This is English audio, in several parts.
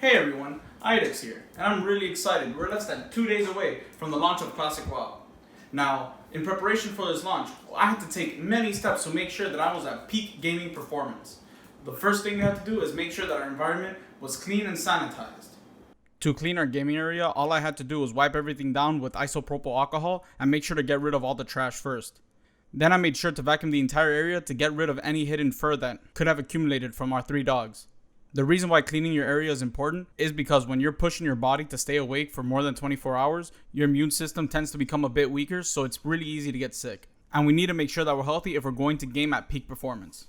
Hey everyone, Iudex here, and I'm really excited. We're less than 2 days away from the launch of Classic WoW. Now, in preparation for this launch, I had to take many steps to make sure that I was at peak gaming performance. The first thing we had to do is make sure that our environment was clean and sanitized. To clean our gaming area, all I had to do was wipe everything down with isopropyl alcohol and make sure to get rid of all the trash first. Then I made sure to vacuum the entire area to get rid of any hidden fur that could have accumulated from our 3 dogs. The reason why cleaning your area is important is because when you're pushing your body to stay awake for more than 24 hours, your immune system tends to become a bit weaker, so it's really easy to get sick. And we need to make sure that we're healthy if we're going to game at peak performance.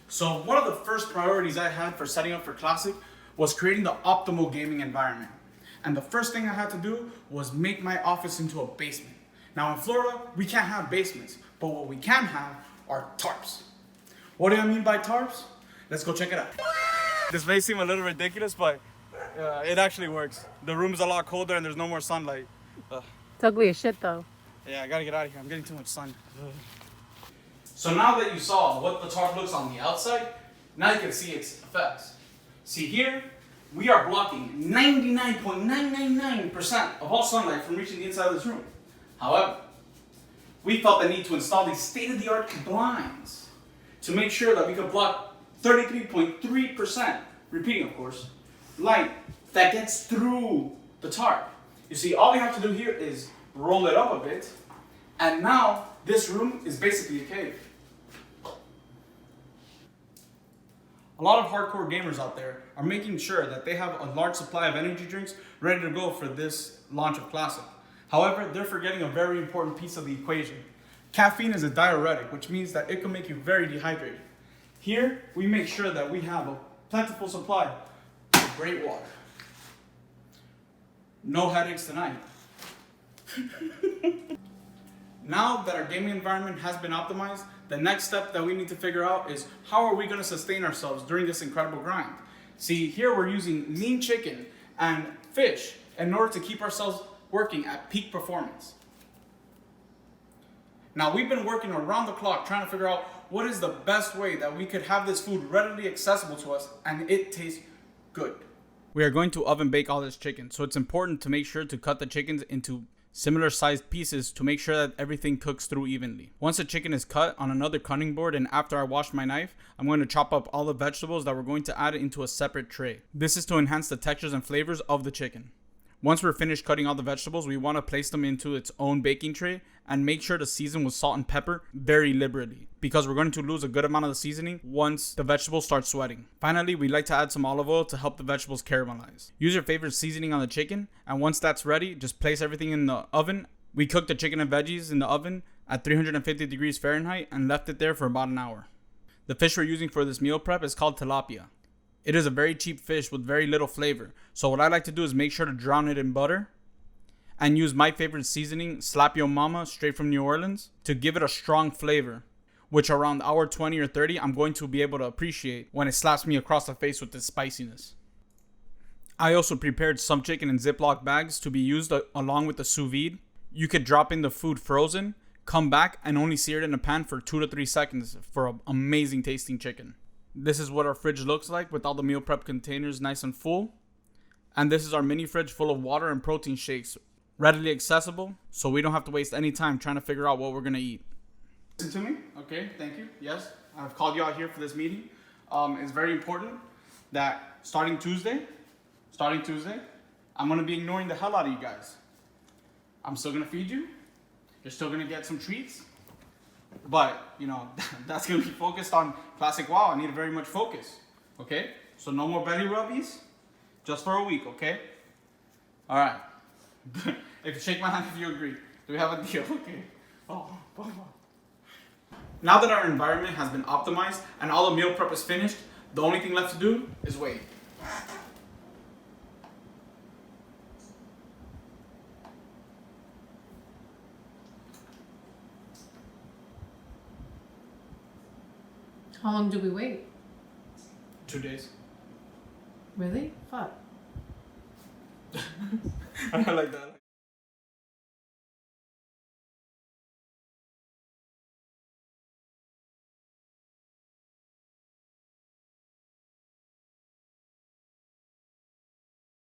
So one of the first priorities I had for setting up for Classic was creating the optimal gaming environment. And the first thing I had to do was make my office into a basement. Now in Florida, we can't have basements, but what we can have are tarps. What do I mean by tarps? Let's go check it out. This may seem a little ridiculous, but it actually works. The room's a lot colder and there's no more sunlight. It's ugly as shit though. Yeah, I gotta get out of here. I'm getting too much sun. So now that you saw what the tarp looks on the outside, now you can see its effects. See here, we are blocking 99.999% of all sunlight from reaching the inside of this room. However, we felt the need to install these state-of-the-art blinds to make sure that we could block 33.3%, repeating of course, light that gets through the tarp. You see, all we have to do here is roll it up a bit, and now this room is basically a cave. A lot of hardcore gamers out there are making sure that they have a large supply of energy drinks ready to go for this launch of Classic. However, they're forgetting a very important piece of the equation. Caffeine is a diuretic, which means that it can make you very dehydrated. Here, we make sure that we have a plentiful supply of great water. No headaches tonight. Now that our gaming environment has been optimized, the next step that we need to figure out is how are we going to sustain ourselves during this incredible grind? See, here we're using lean chicken and fish in order to keep ourselves working at peak performance. Now, we've been working around the clock trying to figure out what is the best way that we could have this food readily accessible to us and it tastes good. We are going to oven bake all this chicken, so it's important to make sure to cut the chickens into similar sized pieces to make sure that everything cooks through evenly. Once the chicken is cut on another cutting board and after I wash my knife, I'm going to chop up all the vegetables that we're going to add into a separate tray. This is to enhance the textures and flavors of the chicken. Once we're finished cutting all the vegetables, we want to place them into its own baking tray and make sure to season with salt and pepper very liberally because we're going to lose a good amount of the seasoning once the vegetables start sweating. Finally, we like to add some olive oil to help the vegetables caramelize. Use your favorite seasoning on the chicken, and once that's ready, just place everything in the oven. We cooked the chicken and veggies in the oven at 350 degrees Fahrenheit and left it there for about an hour. The fish we're using for this meal prep is called tilapia. It is a very cheap fish with very little flavor. So what I like to do is make sure to drown it in butter and use my favorite seasoning, Slap Yo Mama, straight from New Orleans, to give it a strong flavor, which around hour 20 or 30, I'm going to be able to appreciate when it slaps me across the face with its spiciness. I also prepared some chicken in Ziploc bags to be used along with the sous vide. You could drop in the food frozen, come back and only sear it in a pan for 2 to 3 seconds for an amazing tasting chicken. This is what our fridge looks like with all the meal prep containers nice and full. And this is our mini fridge full of water and protein shakes, readily accessible, so we don't have to waste any time trying to figure out what we're going to eat. Listen to me? Okay, thank you. Yes, I've called you out here for this meeting. It's very important that starting Tuesday, I'm going to be ignoring the hell out of you guys. I'm still going to feed you. You're still going to get some treats. But, that's going to be focused on Classic WoW. I need very much focus, okay? So no more belly rubbies, just for a week, okay? All right. If you shake my hand if you agree. Do we have a deal? Okay. Oh. Now that our environment has been optimized and all the meal prep is finished, the only thing left to do is wait. How long do we wait? 2 days. Really? Fuck. I like that.